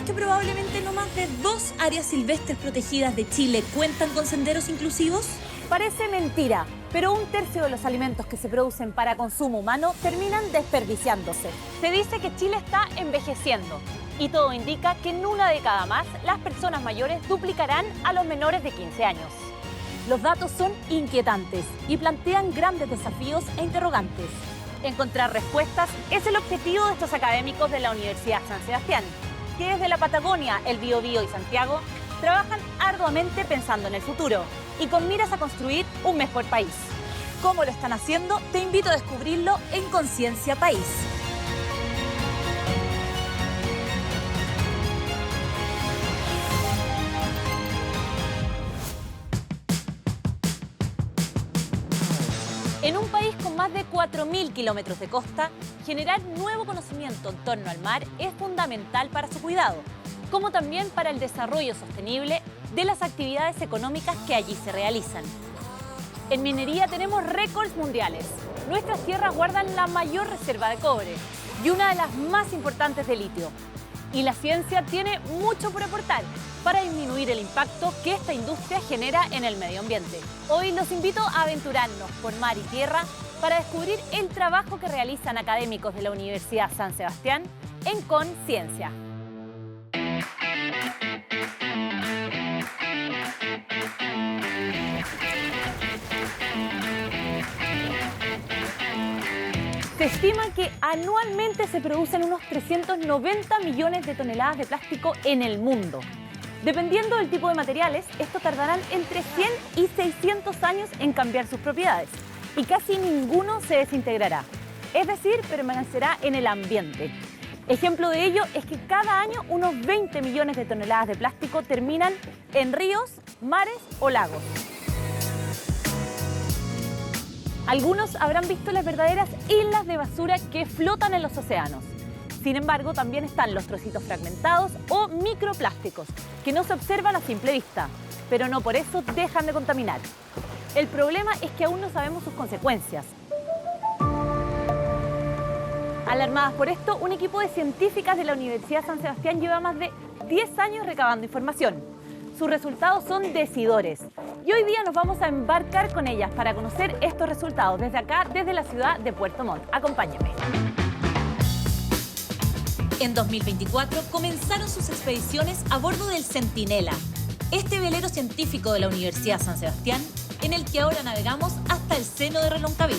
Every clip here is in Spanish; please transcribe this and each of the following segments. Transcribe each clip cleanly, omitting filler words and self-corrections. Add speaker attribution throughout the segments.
Speaker 1: que probablemente no más de 2 áreas silvestres protegidas de Chile cuentan con senderos inclusivos?
Speaker 2: Parece mentira, pero 1/3 de los alimentos que se producen para consumo humano terminan desperdiciándose. Se dice que Chile está envejeciendo y todo indica que en una década más las personas mayores duplicarán a los menores de 15 años. Los datos son inquietantes y plantean grandes desafíos e interrogantes. Encontrar respuestas es el objetivo de estos académicos de la Universidad San Sebastián, que desde la Patagonia, el Biobío y Santiago trabajan arduamente pensando en el futuro y con miras a construir un mejor país. ¿Cómo lo están haciendo? Te invito a descubrirlo en Conciencia País. En un país con más de 4.000 kilómetros de costa, generar nuevo conocimiento en torno al mar es fundamental para su cuidado, como también para el desarrollo sostenible de las actividades económicas que allí se realizan. En minería tenemos récords mundiales. Nuestras tierras guardan la mayor reserva de cobre y una de las más importantes de litio. Y la ciencia tiene mucho por aportar para disminuir el impacto que esta industria genera en el medio ambiente. Hoy los invito a aventurarnos por mar y tierra para descubrir el trabajo que realizan académicos de la Universidad San Sebastián en Conciencia. Se estima que anualmente se producen unos 390 millones de toneladas de plástico en el mundo. Dependiendo del tipo de materiales, estos tardarán entre 100 y 600 años en cambiar sus propiedades y casi ninguno se desintegrará, es decir, permanecerá en el ambiente. Ejemplo de ello es que cada año unos 20 millones de toneladas de plástico terminan en ríos, mares o lagos. Algunos habrán visto las verdaderas islas de basura que flotan en los océanos. Sin embargo, también están los trocitos fragmentados o microplásticos, que no se observan a simple vista, pero no por eso dejan de contaminar. El problema es que aún no sabemos sus consecuencias. Alarmadas por esto, un equipo de científicas de la Universidad San Sebastián lleva más de 10 años recabando información. Sus resultados son decidores. Y hoy día nos vamos a embarcar con ellas para conocer estos resultados desde acá, desde la ciudad de Puerto Montt. Acompáñame.
Speaker 1: En 2024 comenzaron sus expediciones a bordo del Centinela, este velero científico de la Universidad San Sebastián, en el que ahora navegamos hasta el seno de Reloncaví.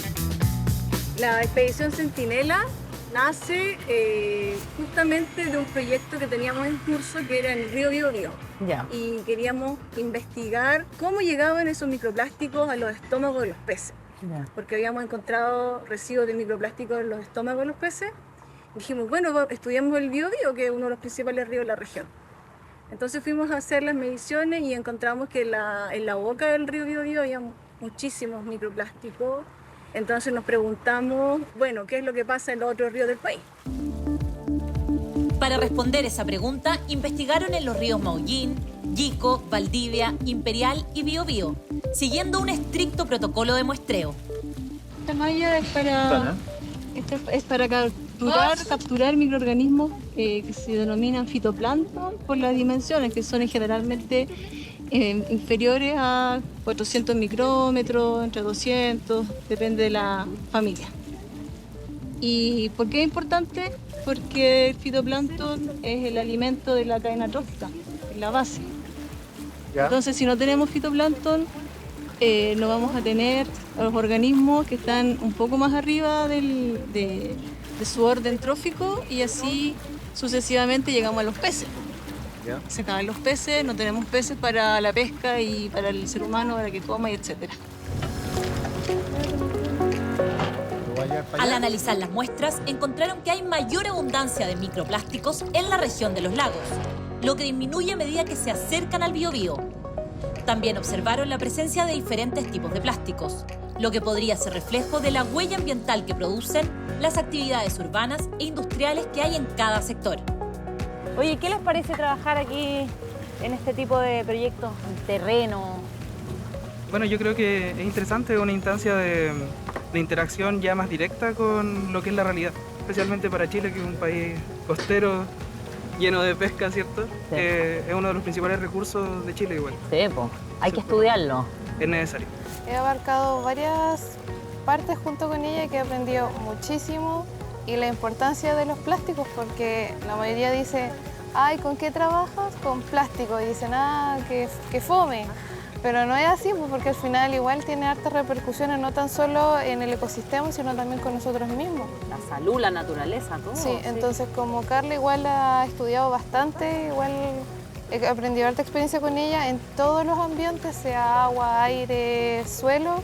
Speaker 3: La expedición Centinela nace justamente de un proyecto que teníamos en curso que era en el río Biobío. Y queríamos investigar cómo llegaban esos microplásticos a los estómagos de los peces. Porque habíamos encontrado residuos de microplásticos en los estómagos de los peces. Dijimos, bueno, estudiamos el Biobío, que es uno de los principales ríos de la región. Entonces fuimos a hacer las mediciones y encontramos que en la boca del río Biobío había muchísimos microplásticos. Entonces nos preguntamos, bueno, ¿qué es lo que pasa en los otros ríos del país?
Speaker 1: Para responder esa pregunta, investigaron en los ríos Maullín, Yico, Valdivia, Imperial y Biobío, siguiendo un estricto protocolo de muestreo.
Speaker 4: Esta malla es para capturar microorganismos que se denominan fitoplancton por las dimensiones, que son generalmente inferiores a 400 micrómetros, entre 200, depende de la familia. ¿Y por qué es importante? Porque el fitoplancton es el alimento de la cadena trófica, es la base. ¿Ya? Entonces, si no tenemos fitoplancton, no vamos a tener a los organismos que están un poco más arriba de su orden trófico y así sucesivamente llegamos a los peces. ¿Ya? Se acaban los peces, no tenemos peces para la pesca y para el ser humano, para que coma y etc.
Speaker 1: Al analizar las muestras, encontraron que hay mayor abundancia de microplásticos en la región de los lagos, lo que disminuye a medida que se acercan al Biobío. También observaron la presencia de diferentes tipos de plásticos, lo que podría ser reflejo de la huella ambiental que producen las actividades urbanas e industriales que hay en cada sector.
Speaker 2: Oye, ¿qué les parece trabajar aquí en este tipo de proyectos en terreno?
Speaker 5: Bueno, yo creo que es interesante, una instancia de interacción ya más directa con lo que es la realidad, especialmente para Chile, que es un país costero lleno de pesca, ¿cierto?
Speaker 2: Sí.
Speaker 5: Es uno de los principales recursos de Chile igual.
Speaker 2: Sí, pues. Hay que estudiarlo.
Speaker 5: Es necesario.
Speaker 6: He abarcado varias partes junto con ella que he aprendido muchísimo y la importancia de los plásticos porque la mayoría dice, ay, ¿con qué trabajas? Con plástico. Y dicen, que fome. Pero no es así, pues, porque al final igual tiene hartas repercusiones, no tan solo en el ecosistema, sino también con nosotros mismos.
Speaker 2: La salud, la naturaleza, todo.
Speaker 6: Sí, entonces como Carla igual ha estudiado bastante, igual he aprendido harta experiencia con ella en todos los ambientes, sea agua, aire, suelo.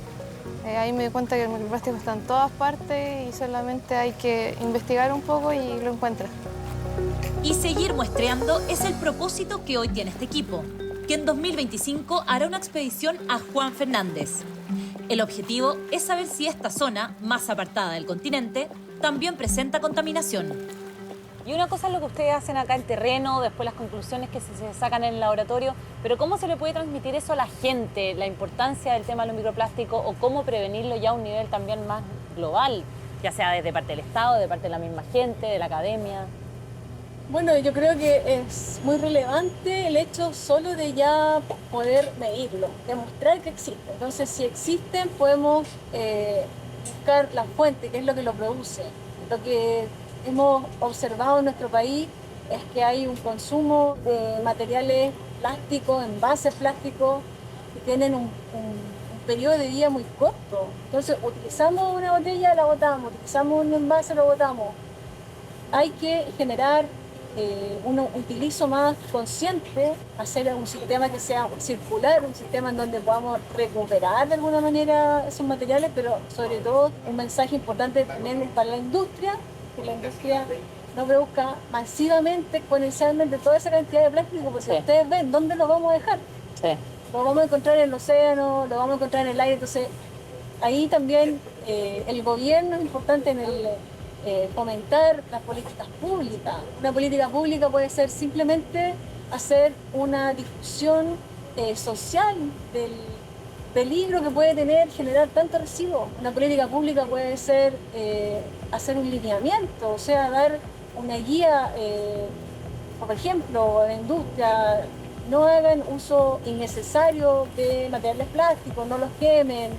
Speaker 6: Ahí me di cuenta que el microplástico está en todas partes y solamente hay que investigar un poco y lo encuentras.
Speaker 1: Y seguir muestreando es el propósito que hoy tiene este equipo, que en 2025 hará una expedición a Juan Fernández. El objetivo es saber si esta zona, más apartada del continente, también presenta contaminación.
Speaker 2: Y una cosa es lo que ustedes hacen acá en terreno, después las conclusiones que se sacan en el laboratorio, pero ¿cómo se le puede transmitir eso a la gente? La importancia del tema de los microplásticos o cómo prevenirlo ya a un nivel también más global, ya sea desde parte del Estado, de parte de la misma gente, de la academia.
Speaker 4: Bueno, yo creo que es muy relevante el hecho solo de ya poder medirlo, demostrar que existe. Entonces, si existen, podemos buscar la fuente, que es lo que lo produce. Lo que hemos observado en nuestro país es que hay un consumo de materiales plásticos, envases plásticos, que tienen un periodo de vida muy corto. Entonces, utilizamos una botella, la botamos, utilizamos un envase, lo botamos. Hay que generar un utilizo más consciente, hacer un sistema que sea circular, un sistema en donde podamos recuperar de alguna manera esos materiales, pero sobre todo un mensaje importante también es para la industria, que la industria no produzca masivamente, exponencialmente toda esa cantidad de plástico, porque si ustedes ven, ¿dónde lo vamos a dejar?
Speaker 2: Sí.
Speaker 4: Lo vamos a encontrar en el océano, lo vamos a encontrar en el aire, entonces ahí también el gobierno es importante en el fomentar las políticas públicas. Una política pública puede ser simplemente hacer una difusión social del peligro que puede tener generar tanto residuo. Una política pública puede ser hacer un lineamiento, o sea, dar una guía, por ejemplo, a la industria, no hagan uso innecesario de materiales plásticos, no los quemen,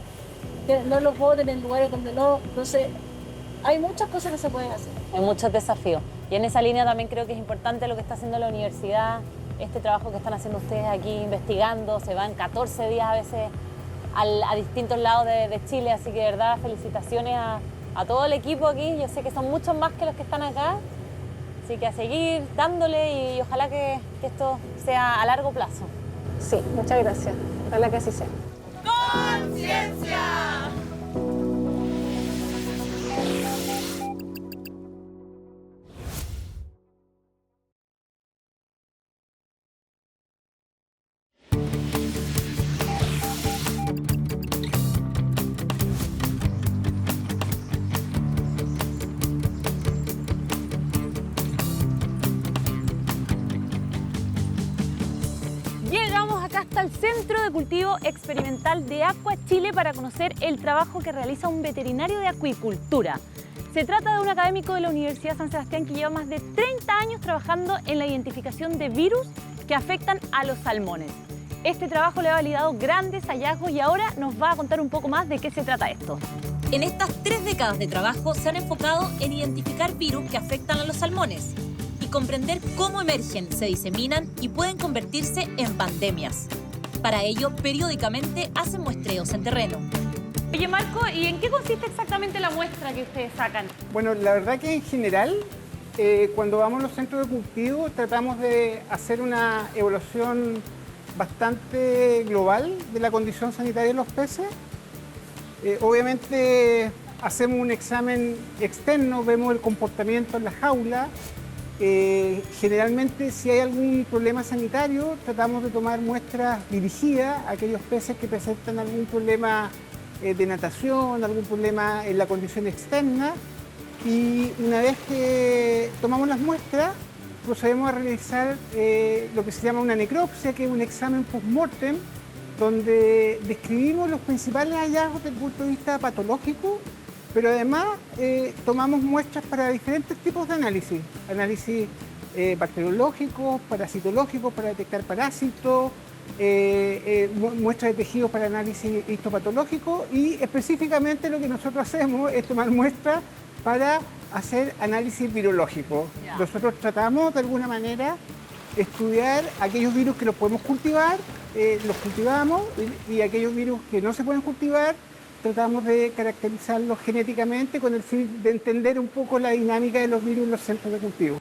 Speaker 4: no los boten en lugares donde no. Entonces, hay muchas cosas que se pueden hacer.
Speaker 2: Hay muchos desafíos. Y en esa línea también creo que es importante lo que está haciendo la universidad, este trabajo que están haciendo ustedes aquí investigando. Se van 14 días a veces a distintos lados de Chile, así que de verdad felicitaciones a todo el equipo aquí. Yo sé que son muchos más que los que están acá, así que a seguir dándole y ojalá que esto sea a largo plazo.
Speaker 6: Sí, muchas gracias. Ojalá que así sea.
Speaker 1: ¡Conciencia!
Speaker 2: Llegamos acá hasta el Centro de Cultivo Experimental de Aqua Chile para conocer el trabajo que realiza un veterinario de acuicultura. Se trata de un académico de la Universidad San Sebastián que lleva más de 30 años trabajando en la identificación de virus que afectan a los salmones. Este trabajo le ha validado grandes hallazgos y ahora nos va a contar un poco más de qué se trata esto.
Speaker 1: En estas 3 décadas de trabajo se han enfocado en identificar virus que afectan a los salmones y comprender cómo emergen, se diseminan y pueden convertirse en pandemias. Para ello, periódicamente hacen muestreos en terreno.
Speaker 2: Oye, Marco, ¿y en qué consiste exactamente la muestra que ustedes sacan?
Speaker 7: Bueno, la verdad que en general, cuando vamos a los centros de cultivo, tratamos de hacer una evaluación bastante global de la condición sanitaria de los peces. Obviamente hacemos un examen externo, vemos el comportamiento en la jaula. Generalmente, si hay algún problema sanitario, tratamos de tomar muestras dirigidas a aquellos peces que presentan algún problema de natación, algún problema en la condición externa. Y una vez que tomamos las muestras, procedemos a realizar lo que se llama una necropsia, que es un examen post-mortem, donde describimos los principales hallazgos desde el punto de vista patológico, pero además tomamos muestras para diferentes tipos de análisis bacteriológicos, parasitológicos para detectar parásitos, muestras de tejidos para análisis histopatológico y específicamente lo que nosotros hacemos es tomar muestras para hacer análisis virológico. Nosotros tratamos de alguna manera estudiar aquellos virus que los podemos cultivar, los cultivamos y aquellos virus que no se pueden cultivar tratamos de caracterizarlos genéticamente con el fin de entender un poco la dinámica de los virus en los centros de cultivo.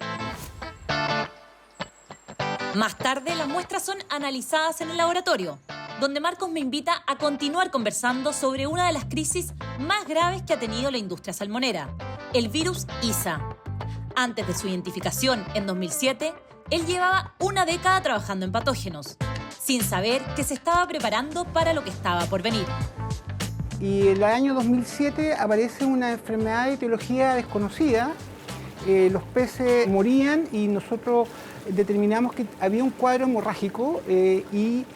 Speaker 1: Más tarde, las muestras son analizadas en el laboratorio, donde Marcos me invita a continuar conversando sobre una de las crisis más graves que ha tenido la industria salmonera, el virus ISA. Antes de su identificación en 2007, él llevaba una década trabajando en patógenos, sin saber que se estaba preparando para lo que estaba por venir.
Speaker 7: Y en el año 2007 aparece una enfermedad de etiología desconocida. Los peces morían y nosotros determinamos que había un cuadro hemorrágico y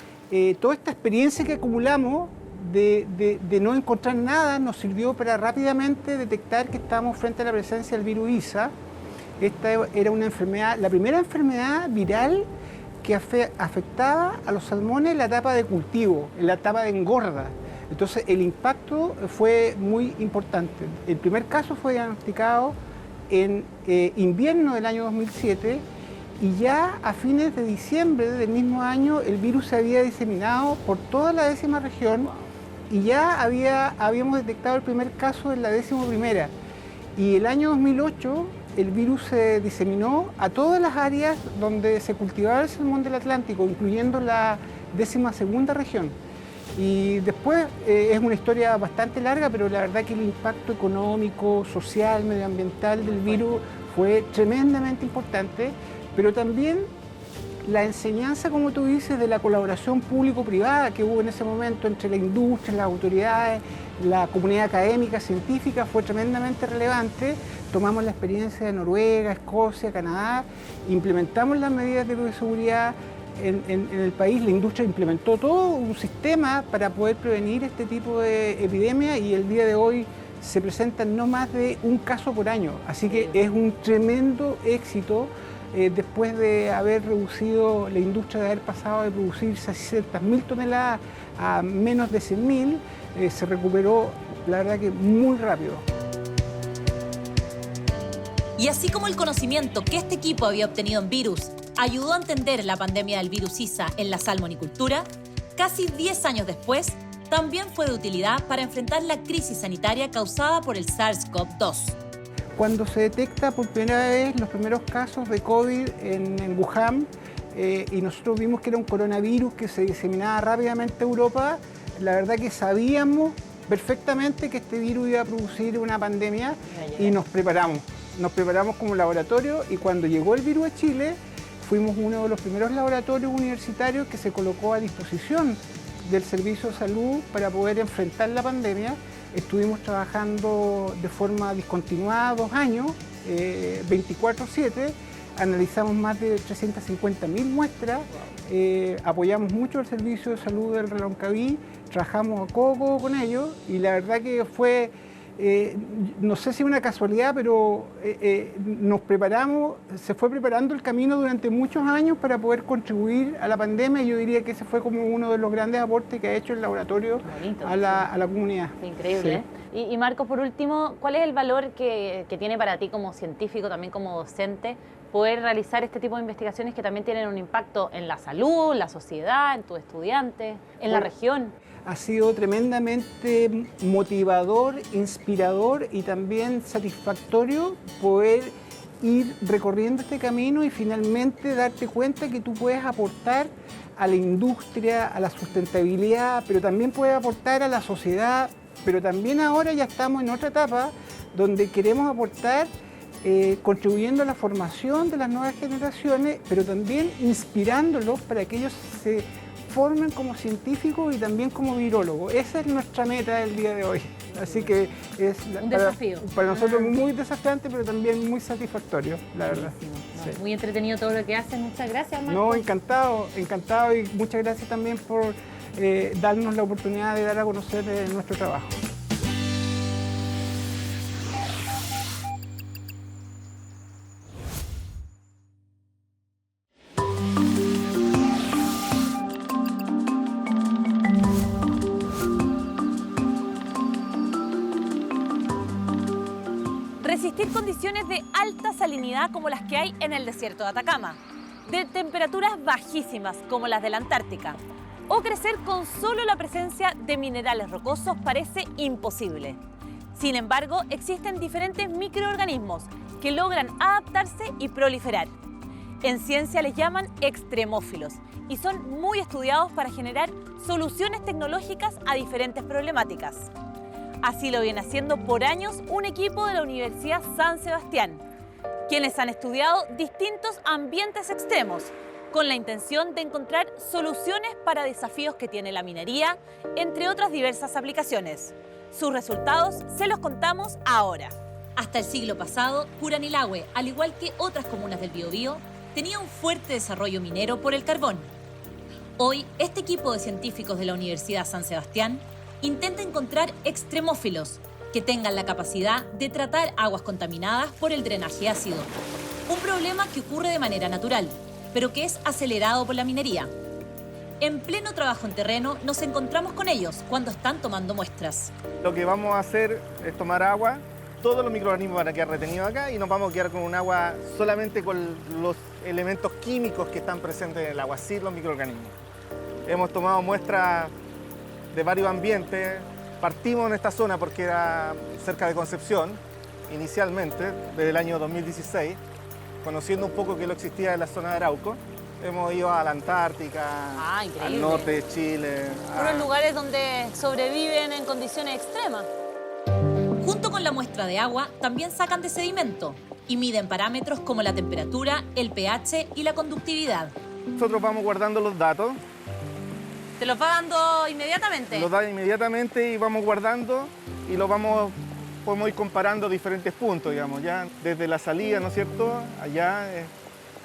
Speaker 7: toda esta experiencia que acumulamos de no encontrar nada nos sirvió para rápidamente detectar que estábamos frente a la presencia del virus ISA. Esta era una enfermedad, la primera enfermedad viral que afectaba a los salmones en la etapa de cultivo, en la etapa de engorda. Entonces el impacto fue muy importante. El primer caso fue diagnosticado en invierno del año 2007 y ya a fines de diciembre del mismo año el virus se había diseminado por toda la 10ª región y ya habíamos detectado el primer caso en la 11ª. Y el año 2008 el virus se diseminó a todas las áreas donde se cultivaba el salmón del Atlántico, incluyendo la 12ª región. Y después es una historia bastante larga, pero la verdad que el impacto económico, social, medioambiental del virus fue tremendamente importante, pero también la enseñanza, como tú dices, de la colaboración público-privada que hubo en ese momento entre la industria, las autoridades, la comunidad académica, científica, fue tremendamente relevante. Tomamos la experiencia de Noruega, Escocia, Canadá, implementamos las medidas de bioseguridad en el país, la industria implementó todo un sistema para poder prevenir este tipo de epidemia y el día de hoy se presentan no más de un caso por año. Así que es un tremendo éxito después de haber reducido la industria, de haber pasado de producir 600.000 toneladas a menos de 100.000, se recuperó, la verdad que muy rápido.
Speaker 1: Y así como el conocimiento que este equipo había obtenido en virus ayudó a entender la pandemia del virus ISA en la salmonicultura, casi 10 años después, también fue de utilidad para enfrentar la crisis sanitaria causada por el SARS-CoV-2.
Speaker 7: Cuando se detecta por primera vez los primeros casos de COVID en Wuhan, y nosotros vimos que era un coronavirus que se diseminaba rápidamente a Europa, la verdad que sabíamos perfectamente que este virus iba a producir una pandemia y nos preparamos. Nos preparamos como laboratorio y cuando llegó el virus a Chile, fuimos uno de los primeros laboratorios universitarios que se colocó a disposición del Servicio de Salud para poder enfrentar la pandemia. Estuvimos trabajando de forma discontinuada 2 años, 24/7, analizamos más de 350.000 muestras, apoyamos mucho el Servicio de Salud del Reloncaví, trabajamos a codo con ellos y la verdad que fue... no sé si una casualidad, pero nos preparamos, se fue preparando el camino durante muchos años para poder contribuir a la pandemia y yo diría que ese fue como uno de los grandes aportes que ha hecho el laboratorio a la comunidad.
Speaker 2: Increíble. Sí. Y Marcos, por último, ¿cuál es el valor que tiene para ti como científico, también como docente, poder realizar este tipo de investigaciones que también tienen un impacto en la salud, la sociedad, en tus estudiantes, en la región?
Speaker 7: Ha sido tremendamente motivador, inspirador y también satisfactorio poder ir recorriendo este camino y finalmente darte cuenta que tú puedes aportar a la industria, a la sustentabilidad, pero también puedes aportar a la sociedad, pero también ahora ya estamos en otra etapa donde queremos aportar contribuyendo a la formación de las nuevas generaciones, pero también inspirándolos para que ellos se formen como científicos y también como virólogos. Esa es nuestra meta del día de hoy. Así que es
Speaker 2: un desafío.
Speaker 7: Para nosotros muy desafiante, pero también muy satisfactorio, la verdad.
Speaker 2: Sí. Muy entretenido todo lo que hacen. Muchas gracias, Marcos.
Speaker 7: No, encantado y muchas gracias también por darnos la oportunidad de dar a conocer nuestro trabajo.
Speaker 2: resistir condiciones de alta salinidad como las que hay en el desierto de Atacama, de temperaturas bajísimas como las de la Antártica, o crecer con solo la presencia de minerales rocosos parece imposible. Sin embargo, existen diferentes microorganismos que logran adaptarse y proliferar. En ciencia les llaman extremófilos y son muy estudiados para generar soluciones tecnológicas a diferentes problemáticas. Así lo viene haciendo por años un equipo de la Universidad San Sebastián, quienes han estudiado distintos ambientes extremos con la intención de encontrar soluciones para desafíos que tiene la minería, entre otras diversas aplicaciones. Sus resultados se los contamos ahora.
Speaker 1: Hasta el siglo pasado, Curanilahue, al igual que otras comunas del Biobío, tenía un fuerte desarrollo minero por el carbón. Hoy, este equipo de científicos de la Universidad San Sebastián intenta encontrar extremófilos que tengan la capacidad de tratar aguas contaminadas por el drenaje ácido. Un problema que ocurre de manera natural, pero que es acelerado por la minería. En pleno trabajo en terreno nos encontramos con ellos cuando están tomando muestras.
Speaker 8: Lo que vamos a hacer es tomar agua, todos los microorganismos van a quedar retenidos acá y nos vamos a quedar con un agua solamente con los elementos químicos que están presentes en el agua, sin los microorganismos. Hemos tomado muestras de varios ambientes. Partimos en esta zona porque era cerca de Concepción, inicialmente, desde el año 2016, conociendo un poco que lo existía en la zona de Arauco. Hemos ido a la Antártica, al norte de Chile.
Speaker 2: Unos lugares donde sobreviven en condiciones extremas.
Speaker 1: Junto con la muestra de agua, también sacan de sedimento y miden parámetros como la temperatura, el pH y la conductividad.
Speaker 8: Nosotros vamos guardando los datos.
Speaker 2: ¿Te los va dando inmediatamente?
Speaker 8: Los da inmediatamente y vamos guardando y podemos ir comparando diferentes puntos, digamos, ya desde la salida, ¿no es cierto?, allá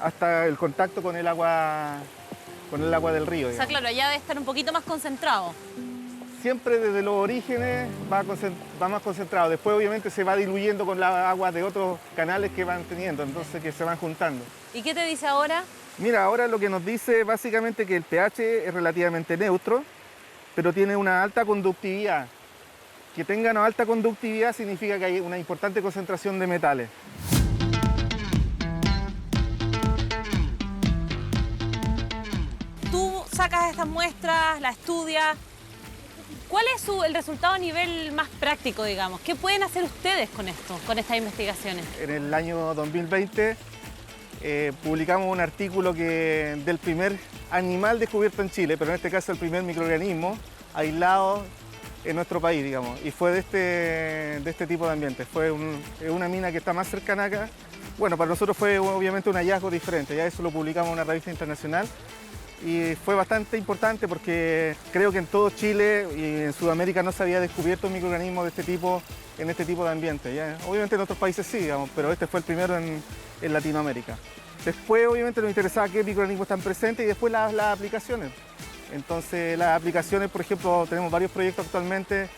Speaker 8: hasta el contacto con el agua del río.
Speaker 2: O sea, claro, allá debe estar un poquito más concentrado.
Speaker 8: Siempre desde los orígenes va más concentrado. Después obviamente se va diluyendo con la agua de otros canales que van teniendo, entonces que se van juntando.
Speaker 2: ¿Y qué te dice ahora?
Speaker 8: Mira, ahora lo que nos dice básicamente que el pH es relativamente neutro, pero tiene una alta conductividad. Que tenga una alta conductividad significa que hay una importante concentración de metales.
Speaker 2: Tú sacas estas muestras, las estudias. ¿Cuál es el resultado a nivel más práctico, digamos? ¿Qué pueden hacer ustedes con esto, con estas investigaciones?
Speaker 8: En el año 2020 publicamos un artículo del primer animal descubierto en Chile, pero en este caso el primer microorganismo aislado en nuestro país, digamos, y fue de este tipo de ambiente. Fue una mina que está más cercana acá. Bueno, para nosotros fue obviamente un hallazgo diferente, ya eso lo publicamos en una revista internacional y fue bastante importante porque creo que en todo Chile y en Sudamérica no se había descubierto un microorganismo de este tipo en este tipo de ambiente. ¿Ya? Obviamente en otros países sí, digamos, pero este fue el primero en Latinoamérica. Después obviamente nos interesaba qué microorganismos están presentes y después las aplicaciones. Entonces las aplicaciones, por ejemplo, tenemos varios proyectos actualmente,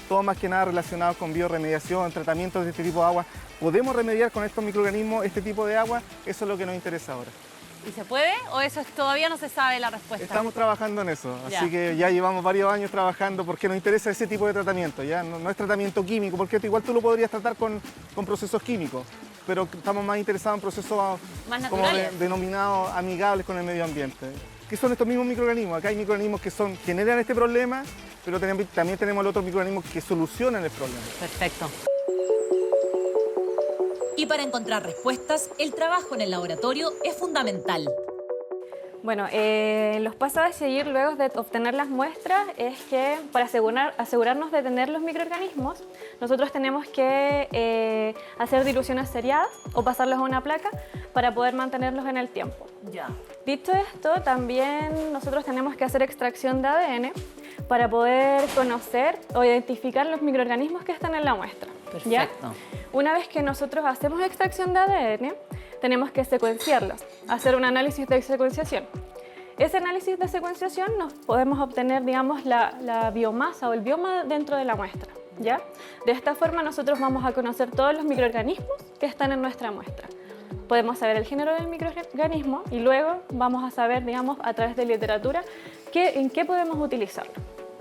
Speaker 8: todos más que nada relacionados con bioremediación, tratamientos de este tipo de agua. ¿Podemos remediar con estos microorganismos este tipo de agua? Eso es lo que nos interesa ahora.
Speaker 2: ¿Y se puede o eso todavía no se sabe la respuesta?
Speaker 8: Estamos trabajando en eso, así que ya llevamos varios años trabajando porque nos interesa ese tipo de tratamiento, ya no es tratamiento químico, porque igual tú lo podrías tratar con procesos químicos, pero estamos más interesados en procesos
Speaker 2: más
Speaker 8: como denominados amigables con el medio ambiente. Que son estos mismos microorganismos. Acá hay microorganismos que generan este problema, pero también tenemos los otros microorganismos que solucionan el problema.
Speaker 2: Perfecto.
Speaker 1: Y para encontrar respuestas, el trabajo en el laboratorio es fundamental.
Speaker 9: Bueno, los pasos a seguir luego de obtener las muestras es que para asegurarnos de tener los microorganismos, nosotros tenemos que hacer diluciones seriadas o pasarlos a una placa para poder mantenerlos en el tiempo.
Speaker 2: Ya.
Speaker 9: Dicho esto, también nosotros tenemos que hacer extracción de ADN para poder conocer o identificar los microorganismos que están en la muestra.
Speaker 2: Perfecto.
Speaker 9: ¿Ya? Una vez que nosotros hacemos extracción de ADN, tenemos que secuenciarlos, hacer un análisis de secuenciación. Ese análisis de secuenciación nos podemos obtener, digamos, la biomasa o el bioma dentro de la muestra, ¿ya? De esta forma nosotros vamos a conocer todos los microorganismos que están en nuestra muestra. Podemos saber el género del microorganismo y luego vamos a saber, digamos, a través de literatura en qué podemos utilizarlo.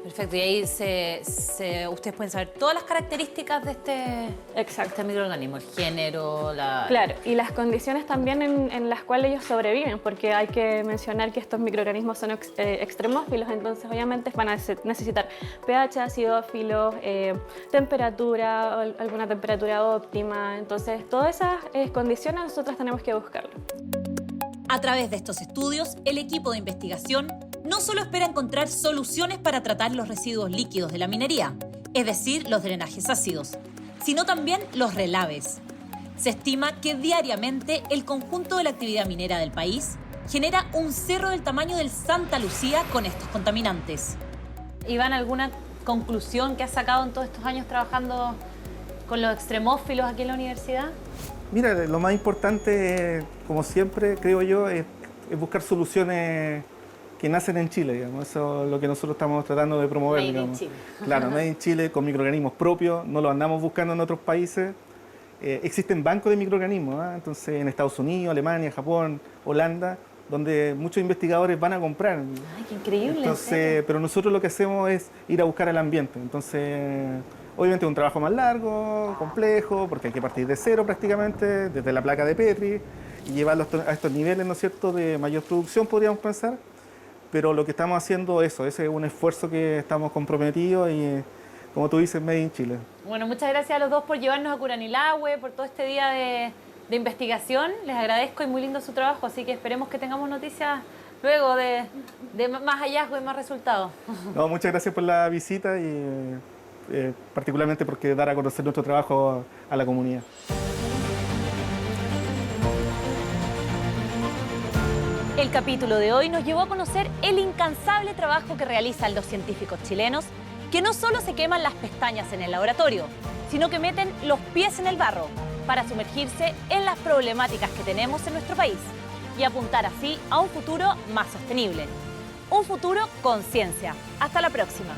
Speaker 1: Perfecto, y ahí ustedes pueden saber todas las características de este microorganismo, el género,
Speaker 9: Claro, y las condiciones también en las cuales ellos sobreviven, porque hay que mencionar que estos microorganismos son extremófilos, entonces obviamente van a necesitar pH acidófilo, temperatura, alguna temperatura óptima, entonces todas esas condiciones nosotros tenemos que buscarlo.
Speaker 1: A través de estos estudios, el equipo de investigación no solo espera encontrar soluciones para tratar los residuos líquidos de la minería, es decir, los drenajes ácidos, sino también los relaves. Se estima que diariamente el conjunto de la actividad minera del país genera un cerro del tamaño del Santa Lucía con estos contaminantes.
Speaker 2: Iván, ¿alguna conclusión que has sacado en todos estos años trabajando con los extremófilos aquí en la universidad?
Speaker 8: Mira, lo más importante, como siempre, creo yo, es buscar soluciones que nacen en Chile, digamos. Eso es lo que nosotros estamos tratando de promover,
Speaker 2: Made
Speaker 8: digamos.
Speaker 2: in Chile.
Speaker 8: Claro, Made in Chile, con microorganismos propios, no lo andamos buscando en otros países. Existen bancos de microorganismos, ¿eh? Entonces en Estados Unidos, Alemania, Japón, Holanda, donde muchos investigadores van a comprar.
Speaker 2: ¡Ay, qué increíble!
Speaker 8: Entonces, pero nosotros lo que hacemos es ir a buscar el ambiente. Entonces, obviamente es un trabajo más largo, complejo, porque hay que partir de cero prácticamente, desde la placa de Petri, y llevarlo a estos niveles, ¿no es cierto?, de mayor producción, podríamos pensar. Pero lo que estamos haciendo ese es un esfuerzo que estamos comprometidos y, como tú dices, Made in Chile.
Speaker 2: Bueno, muchas gracias a los dos por llevarnos a Curanilahue, por todo este día de investigación. Les agradezco y muy lindo su trabajo, así que esperemos que tengamos noticias luego de más hallazgos y más resultados.
Speaker 8: No, muchas gracias por la visita y particularmente porque dar a conocer nuestro trabajo a la comunidad.
Speaker 2: El capítulo de hoy nos llevó a conocer el incansable trabajo que realizan los científicos chilenos, que no solo se queman las pestañas en el laboratorio, sino que meten los pies en el barro para sumergirse en las problemáticas que tenemos en nuestro país y apuntar así a un futuro más sostenible. Un futuro con ciencia. Hasta la próxima.